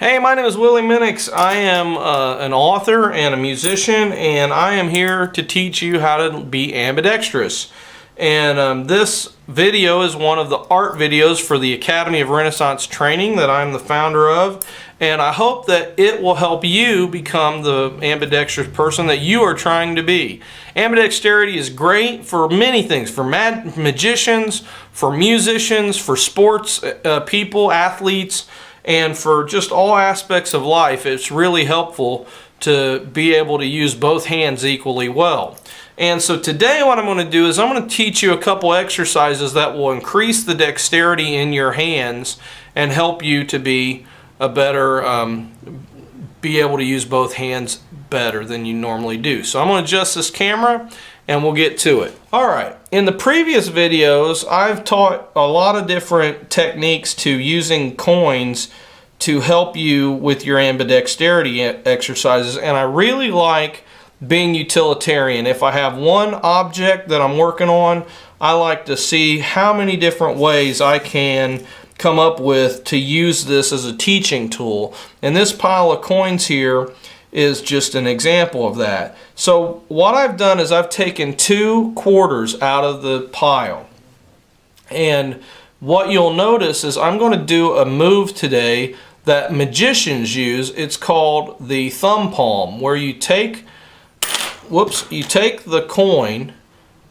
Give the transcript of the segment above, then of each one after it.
Hey, my name is Willie Minix. I am an author and a musician, and I am here to teach you how to be ambidextrous. And this video is one of the art videos for the Academy of Renaissance Training that I'm the founder of, and I hope that it will help you become the ambidextrous person that you are trying to be. Ambidexterity is great for many things, for magicians, for musicians, for sports people, athletes, and for just all aspects of life. It's really helpful to be able to use both hands equally well. And so today what I'm going to do is I'm going to teach you a couple exercises that will increase the dexterity in your hands and help you to be a better, be able to use both hands better than you normally do. So I'm going to adjust this camera and we'll get to it. Alright, in the previous videos I've taught a lot of different techniques to using coins to help you with your ambidexterity exercises, and I really like being utilitarian. If I have one object that I'm working on, I like to see how many different ways I can come up with to use this as a teaching tool. And this pile of coins here is just an example of that. So what I've done is I've taken 2 quarters out of the pile, and what you'll notice is I'm going to do a move today that magicians use. It's called the thumb palm, where you take the coin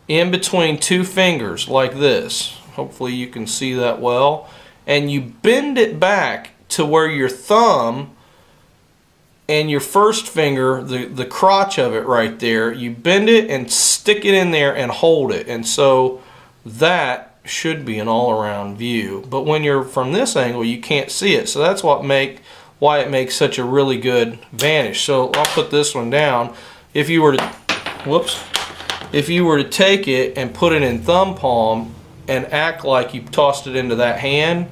in between 2 fingers like this. Hopefully you can see that well, and you bend it back to where your thumb and your first finger, the crotch of it right there, you bend it and stick it in there and hold it. And so that should be an all-around view. But when you're from this angle, you can't see it. So that's why it makes such a really good vanish. So I'll put this one down. If you were to take it and put it in thumb palm and act like you tossed it into that hand,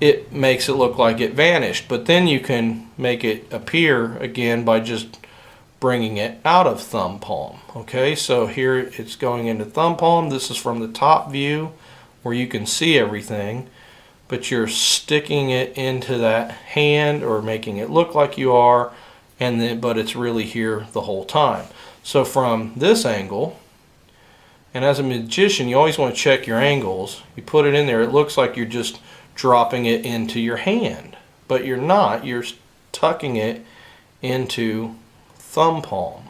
it makes it look like it vanished. But then you can make it appear again by just bringing it out of thumb palm. Okay, so here it's going into thumb palm. This is from the top view where you can see everything, but you're sticking it into that hand or making it look like you are, and then but it's really here the whole time. So from this angle, and as a magician you always want to check your angles, you put it in there, it looks like you're just dropping it into your hand, but you're not. You're tucking it into thumb palm.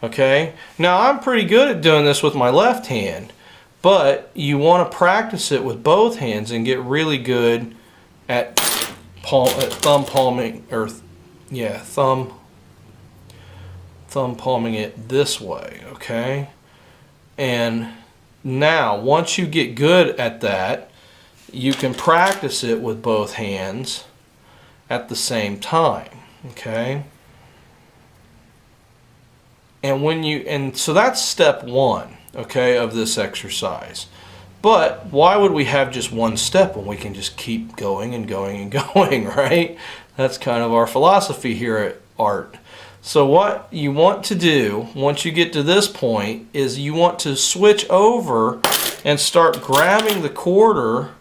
Okay, now I'm pretty good at doing this with my left hand, but you want to practice it with both hands and get really good at thumb palming, or thumb palming it this way. Okay, and now once you get good at that, you can practice it with both hands at the same time. Okay, and so that's step 1, okay, of this exercise. But why would we have just one step when we can just keep going and going and going, right? That's kind of our philosophy here at Art. So what you want to do once you get to this point is you want to switch over and start grabbing the quarter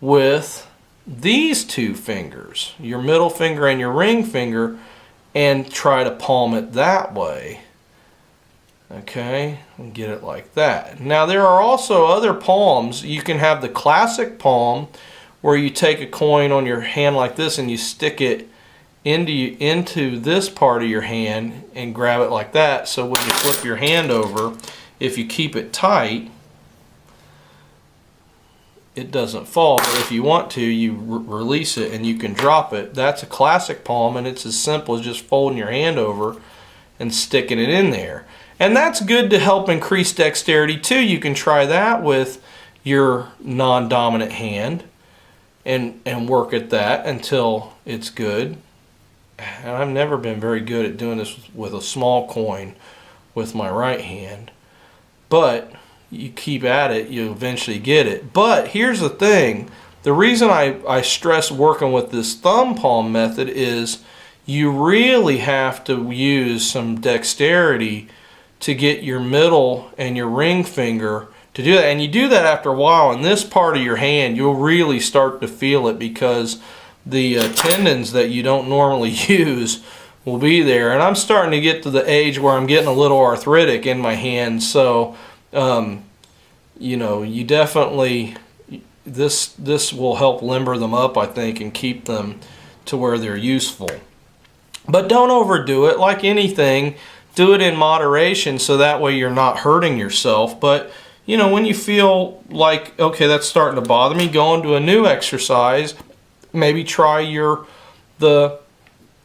with these 2 fingers, your middle finger and your ring finger, and try to palm it that way. Okay, and get it like that. Now there are also other palms. You can have the classic palm where you take a coin on your hand like this and you stick it into this part of your hand and grab it like that, so when you flip your hand over, if you keep it tight, it doesn't fall. But if you want to, you release it and you can drop it. That's a classic palm, and it's as simple as just folding your hand over and sticking it in there. And that's good to help increase dexterity too. You can try that with your non-dominant hand and work at that until it's good. And I've never been very good at doing this with a small coin with my right hand, but you keep at it, you eventually get it. But here's the thing, the reason I stress working with this thumb palm method is you really have to use some dexterity to get your middle and your ring finger to do that. And you do that after a while, and this part of your hand, you'll really start to feel it, because the tendons that you don't normally use will be there. And I'm starting to get to the age where I'm getting a little arthritic in my hands, so you know, you definitely, this will help limber them up, I think, and keep them to where they're useful. But don't overdo it. Like anything, do it in moderation, so that way you're not hurting yourself. But you know, when you feel like, okay, that's starting to bother me, go into a new exercise. Maybe try the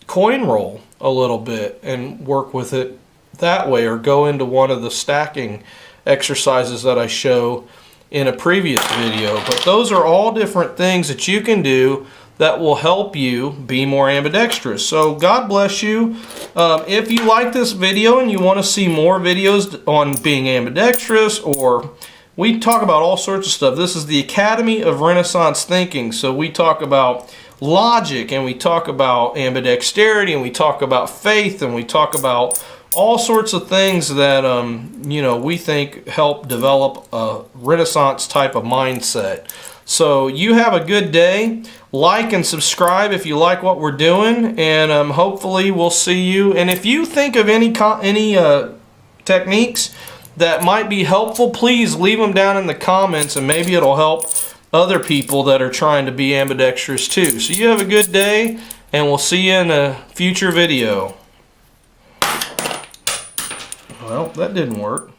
coin roll a little bit and work with it that way, or go into one of the stacking exercises that I show in a previous video. But those are all different things that you can do that will help you be more ambidextrous. So God bless you. If you like this video and you want to see more videos on being ambidextrous, or we talk about all sorts of stuff. This is the Academy of Renaissance Thinking. So we talk about logic, and we talk about ambidexterity, and we talk about faith, and we talk about all sorts of things that you know, we think help develop a Renaissance type of mindset. So you have a good day. Like and subscribe if you like what we're doing, and hopefully we'll see you. And if you think of any techniques that might be helpful, please leave them down in the comments, and maybe it'll help other people that are trying to be ambidextrous too. So you have a good day, and we'll see you in a future video. Well, that didn't work.